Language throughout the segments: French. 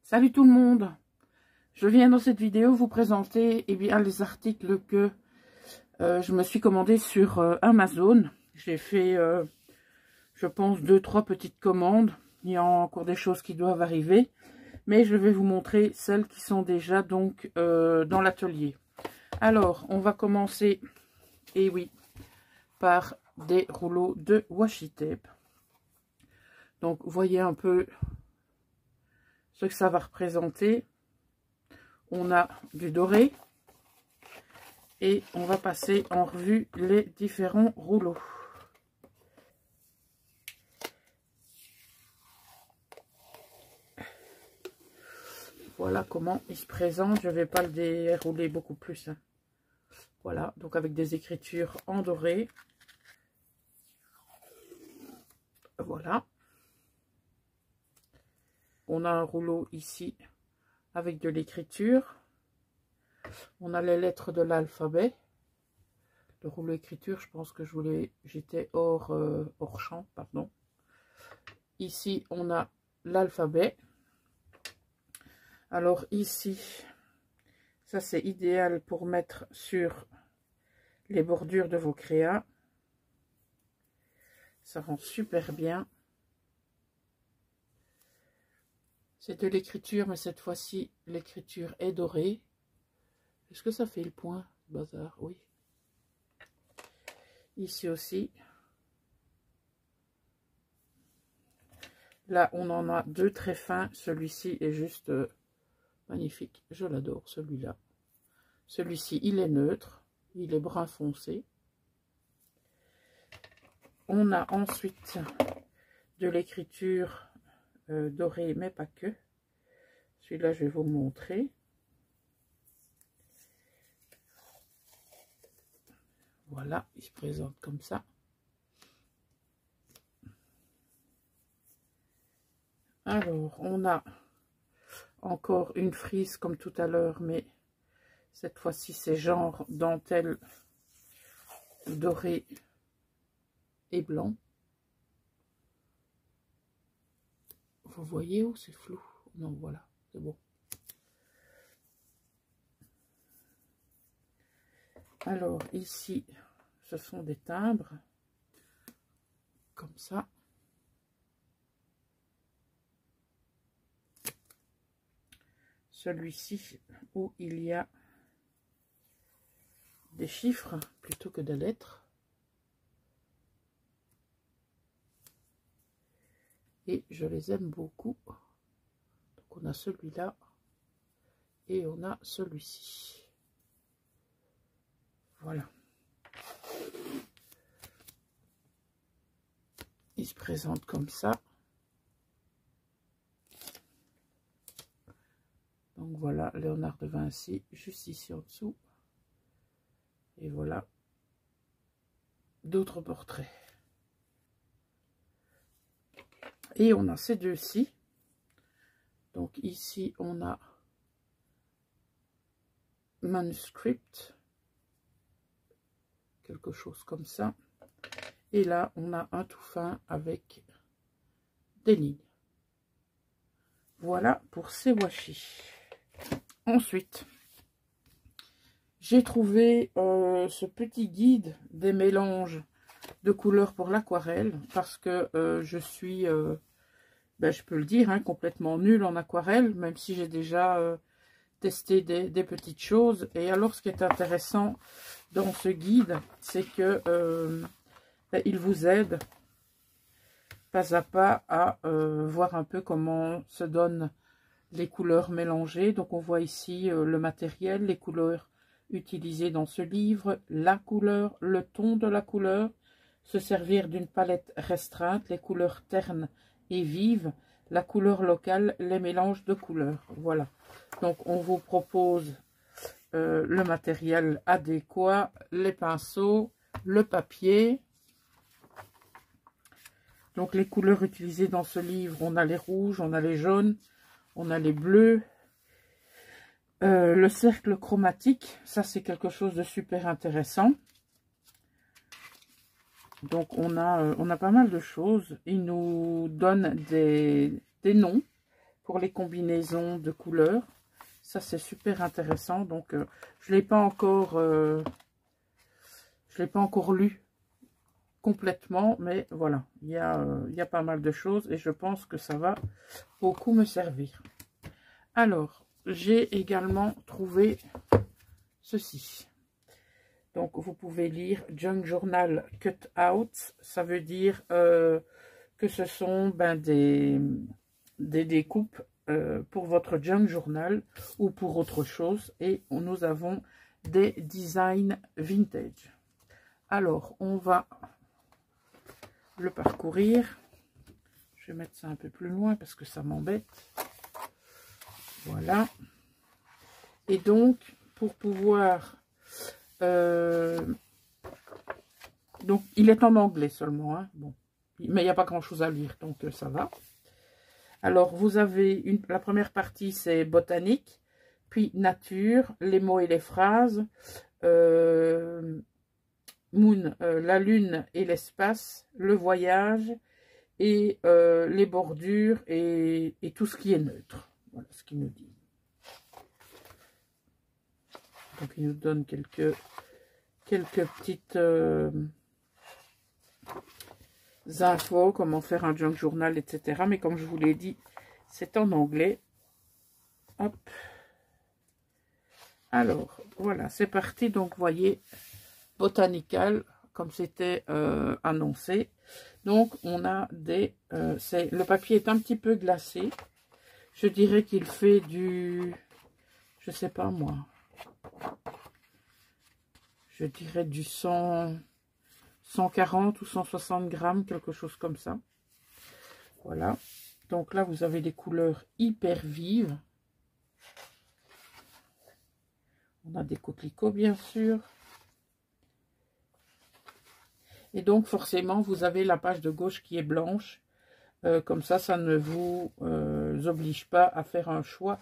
Salut tout le monde. Je viens dans cette vidéo vous présenter les articles que je me suis commandé sur Amazon. J'ai fait, je pense, 2-3 petites commandes. Il y a encore des choses qui doivent arriver. Mais je vais vous montrer celles qui sont déjà donc dans l'atelier. Alors, on va commencer, par des rouleaux de washi tape. Donc, vous voyez un peu ce que ça va représenter. On a du doré et on va passer en revue les différents rouleaux. Voilà comment il se présente. Je ne vais pas le dérouler beaucoup plus. Voilà, donc avec des écritures en doré. Voilà. On a un rouleau ici avec de l'écriture. On a les lettres de l'alphabet. Le rouleau écriture, je pense que j'étais hors champ, pardon. Ici, on a l'alphabet. Alors ici, ça c'est idéal pour mettre sur les bordures de vos créas. Ça rend super bien. C'est de l'écriture, mais cette fois-ci, l'écriture est dorée. Est-ce que ça fait le point, bazar? Oui. Ici aussi. Là, on en a deux très fins. Celui-ci est juste magnifique. Je l'adore, celui-là. Celui-ci, il est neutre. Il est brun foncé. On a ensuite de l'écriture dorée, mais pas que. Celui-là, je vais vous montrer. Voilà, il se présente comme ça. Alors, on a encore une frise comme tout à l'heure, mais cette fois-ci, c'est genre dentelle doré et blanc. Vous voyez où c'est flou? Non, voilà, c'est bon. Alors, ici, ce sont des timbres, comme ça. Celui-ci, où il y a des chiffres plutôt que des lettres. Et je les aime beaucoup. Donc, on a celui-là et on a celui-ci. Voilà. Il se présente comme ça. Donc voilà, Léonard de Vinci, juste ici en dessous. Et voilà, d'autres portraits. Et on a ces deux-ci. Donc ici, on a manuscript, quelque chose comme ça. Et là, on a un tout fin avec des lignes. Voilà pour ces washi. Ensuite, j'ai trouvé ce petit guide des mélanges de couleurs pour l'aquarelle. Parce que je suis, je peux le dire, hein, complètement nulle en aquarelle. Même si j'ai déjà testé des petites choses. Et alors, ce qui est intéressant dans ce guide, c'est que il vous aide pas à pas à voir un peu comment se donnent les couleurs mélangées. Donc on voit ici le matériel, les couleurs utilisées dans ce livre, la couleur, le ton de la couleur, se servir d'une palette restreinte, les couleurs ternes et vives, la couleur locale, les mélanges de couleurs. Voilà. Donc on vous propose le matériel adéquat, les pinceaux, le papier. Donc les couleurs utilisées dans ce livre, on a les rouges, on a les jaunes, on a les bleus. Le cercle chromatique, ça c'est quelque chose de super intéressant. Donc on a pas mal de choses. Il nous donne des noms pour les combinaisons de couleurs. Ça, c'est super intéressant. Donc, je l'ai pas encore lu complètement, mais voilà, il y a pas mal de choses et je pense que ça va beaucoup me servir. Alors, j'ai également trouvé ceci. Donc, vous pouvez lire Junk Journal Cut Out. Ça veut dire que ce sont des découpes pour votre Junk Journal ou pour autre chose. Et nous avons des designs vintage. Alors, on va le parcourir. Je vais mettre ça un peu plus loin parce que ça m'embête. Voilà. Et donc, pour pouvoir... donc, il est en anglais seulement. Hein. Bon. Mais il n'y a pas grand-chose à lire, donc ça va. Alors, vous avez la première partie, c'est botanique. Puis, nature, les mots et les phrases. Moon, la lune et l'espace. Le voyage. Et les bordures et tout ce qui est neutre. Voilà ce qu'il nous dit. Donc, il nous donne quelques petites infos, comment faire un junk journal, etc. Mais comme je vous l'ai dit, c'est en anglais. Hop. Alors, voilà, c'est parti. Donc, vous voyez, botanical, comme c'était annoncé. Donc, on a des... le papier est un petit peu glacé. Je dirais qu'il fait du... Je sais pas moi. Je dirais du 140 ou 160 grammes, quelque chose comme ça. Voilà. Donc là, vous avez des couleurs hyper vives. On a des coquelicots, bien sûr. Et donc, forcément, vous avez la page de gauche qui est blanche. Comme ça, ça ne vous oblige pas à faire un choix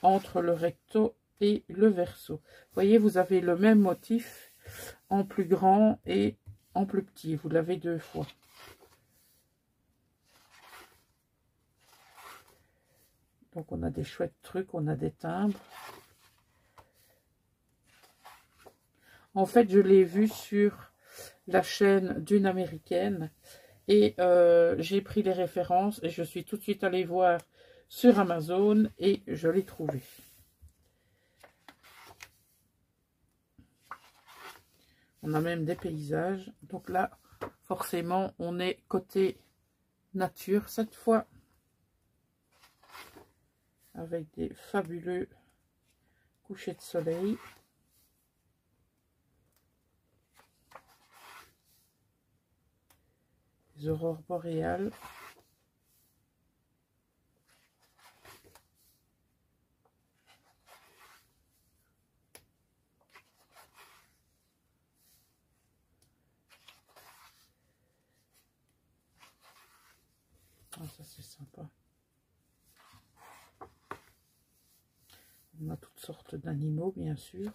entre le recto et le verso. Vous voyez, vous avez le même motif en plus grand et en plus petit. Vous l'avez deux fois. Donc, on a des chouettes trucs, on a des timbres. En fait, je l'ai vu sur la chaîne d'une américaine et j'ai pris les références et je suis tout de suite allée voir sur Amazon et je l'ai trouvé. On a même des paysages. Donc là, forcément, on est côté nature cette fois. Avec des fabuleux couchers de soleil. Les aurores boréales. Ah, ça c'est sympa. On a toutes sortes d'animaux, bien sûr.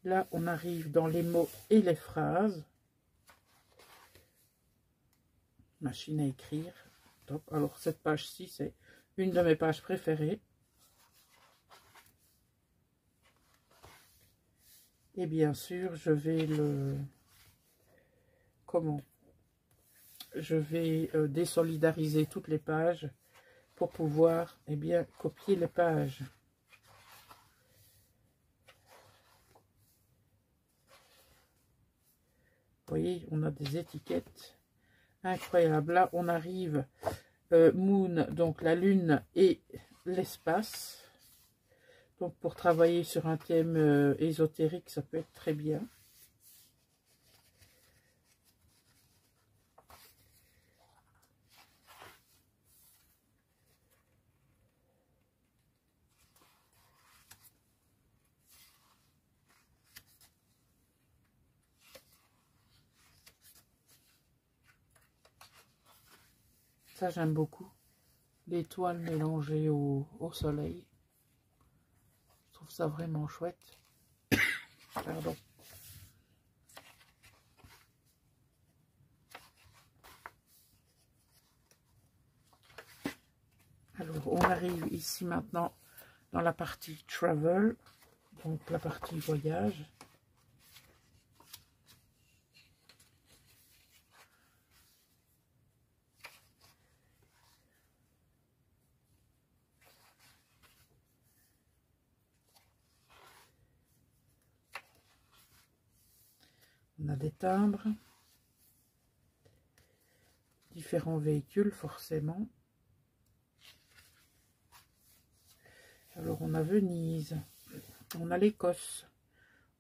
Là, on arrive dans les mots et les phrases. Machine à écrire. Top. Alors, cette page-ci, c'est une de mes pages préférées. Et bien sûr, je vais je vais désolidariser toutes les pages pour pouvoir, eh bien, copier les pages. Vous voyez, on a des étiquettes incroyables. Là, on arrive Moon, donc la lune et l'espace. Donc, pour travailler sur un thème ésotérique, ça peut être très bien. Ça, j'aime beaucoup. L'étoile mélangée au soleil. Je trouve ça vraiment chouette. Pardon. Alors, on arrive ici maintenant dans la partie travel, donc la partie voyage. On a des timbres, différents véhicules forcément. Alors on a Venise, on a l'Écosse,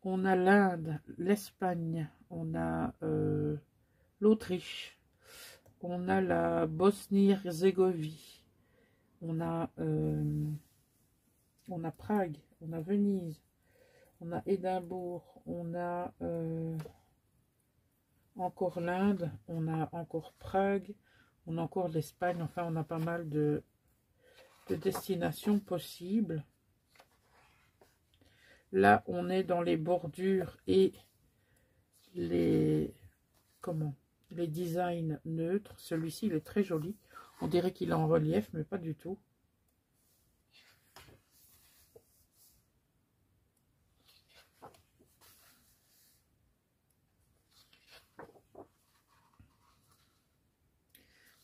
on a l'Inde, l'Espagne, on a l'Autriche, on a la Bosnie-Herzégovine, on a Prague, on a Venise, on a Édimbourg, on a encore l'Inde, on a encore Prague, on a encore l'Espagne. Enfin, on a pas mal de destinations possibles. Là, on est dans les bordures et les designs neutres. Celui-ci, il est très joli. On dirait qu'il est en relief, mais pas du tout.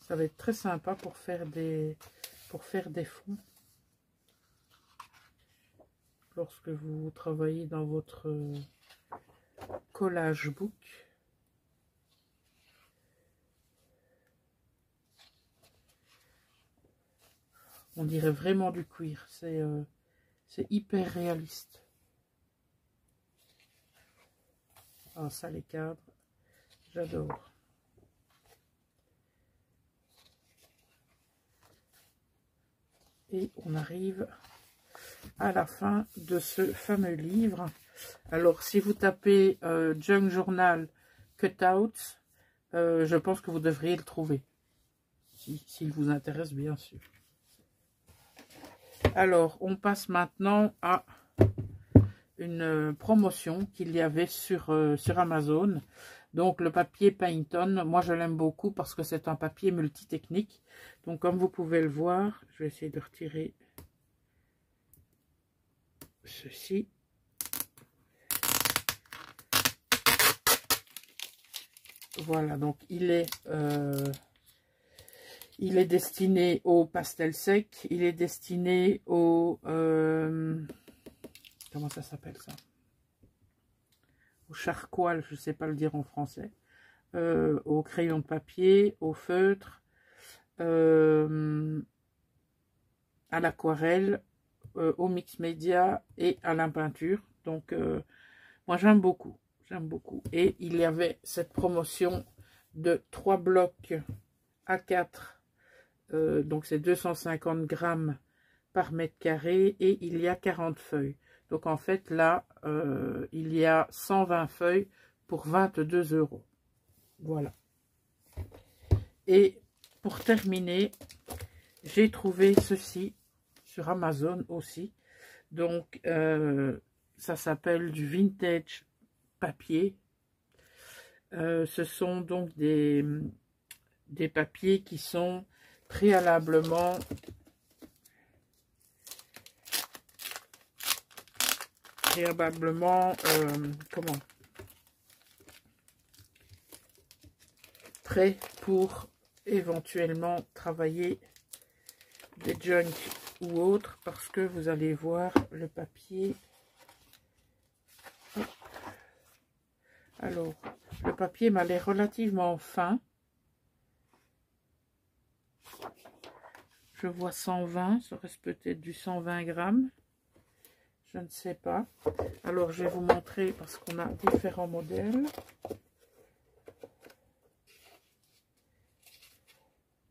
Ça va être très sympa pour faire des fonds. Lorsque vous travaillez dans votre collage book. On dirait vraiment du cuir. C'est hyper réaliste. Ah, ça, les cadres, j'adore. Et on arrive à la fin de ce fameux livre. Alors, si vous tapez Junk Journal Cutouts, je pense que vous devriez le trouver. S'il vous intéresse, bien sûr. Alors, on passe maintenant à une promotion qu'il y avait sur Amazon. Donc, le papier Paignton, moi, je l'aime beaucoup parce que c'est un papier multitechnique. Donc, comme vous pouvez le voir, je vais essayer de retirer ceci. Voilà, donc il est destiné au pastel sec, il est destiné au... comment ça s'appelle ça? Au charcoal, je ne sais pas le dire en français. Au crayon de papier, au feutre, à l'aquarelle, au mix média et à la peinture. Donc, moi, j'aime beaucoup. J'aime beaucoup. Et il y avait cette promotion de 3 blocs A4. Donc, c'est 250 grammes par mètre carré. Et il y a 40 feuilles. Donc, en fait, là, il y a 120 feuilles pour 22 €. Voilà. Et pour terminer, j'ai trouvé ceci sur Amazon aussi. Donc, ça s'appelle du vintage papier. Ce sont donc des papiers qui sont préalablement prêts pour éventuellement travailler des junk ou autres, parce que vous allez voir le papier. Alors, le papier m'a l'air relativement fin. Je vois 120, ça reste peut-être du 120 grammes. Je ne sais pas. Alors, je vais vous montrer parce qu'on a différents modèles.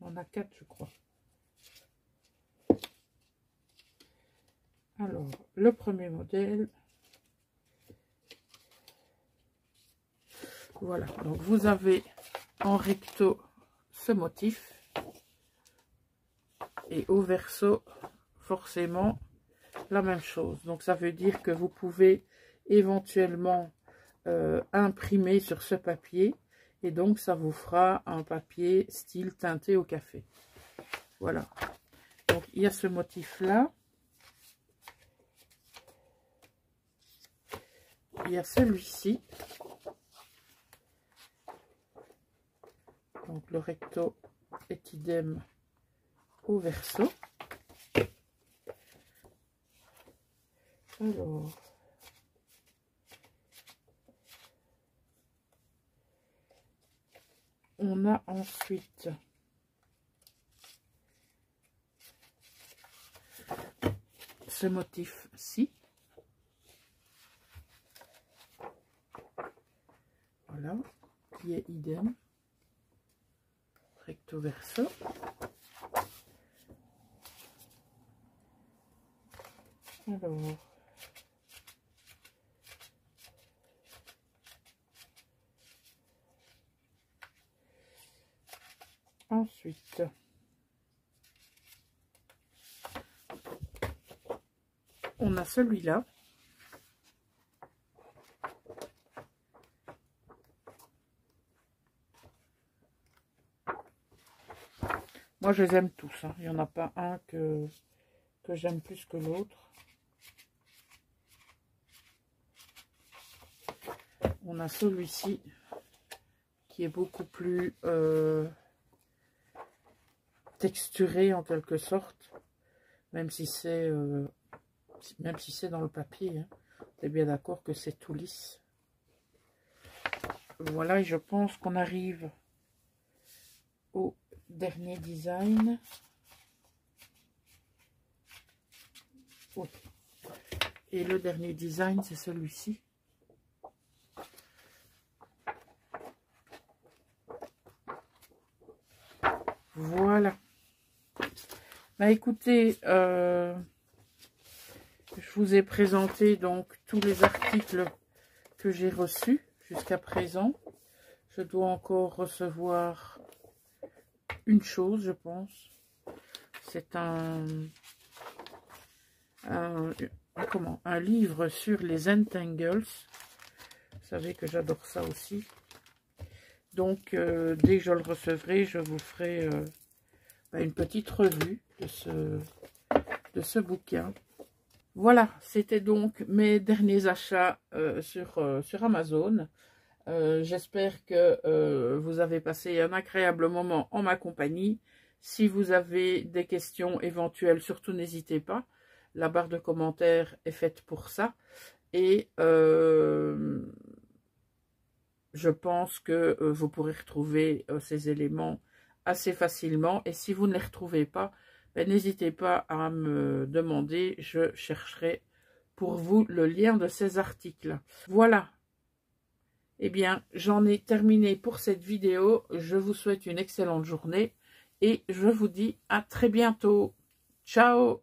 On a 4, je crois. Alors, le premier modèle. Voilà, donc vous avez en recto ce motif. Et au verso, forcément, la même chose. Donc, ça veut dire que vous pouvez éventuellement imprimer sur ce papier. Et donc, ça vous fera un papier style teinté au café. Voilà. Donc, il y a ce motif-là. Il y a celui-ci. Donc, le recto est idem au verso. Alors, on a ensuite ce motif-ci. Voilà, qui est idem, recto verso. Alors, ensuite, on a celui-là. Moi, je les aime tous, hein. Il n'y en a pas un que j'aime plus que l'autre. On a celui-ci qui est beaucoup plus texturé en quelque sorte, même si c'est dans le papier, hein. On est bien d'accord que c'est tout lisse. Voilà, et je pense qu'on arrive au dernier design. Oui. Et le dernier design, c'est celui-ci. Voilà. Bah écoutez, je vous ai présenté donc tous les articles que j'ai reçus jusqu'à présent. Je dois encore recevoir une chose, je pense. C'est un livre sur les Entangles. Vous savez que j'adore ça aussi. Donc, dès que je le recevrai, je vous ferai une petite revue de ce bouquin. Voilà, c'était donc mes derniers achats sur Amazon. J'espère que vous avez passé un agréable moment en ma compagnie. Si vous avez des questions éventuelles, surtout n'hésitez pas. La barre de commentaires est faite pour ça. Et je pense que vous pourrez retrouver ces éléments assez facilement. Et si vous ne les retrouvez pas, n'hésitez pas à me demander. Je chercherai pour vous le lien de ces articles. Voilà. Eh bien, j'en ai terminé pour cette vidéo. Je vous souhaite une excellente journée et je vous dis à très bientôt. Ciao!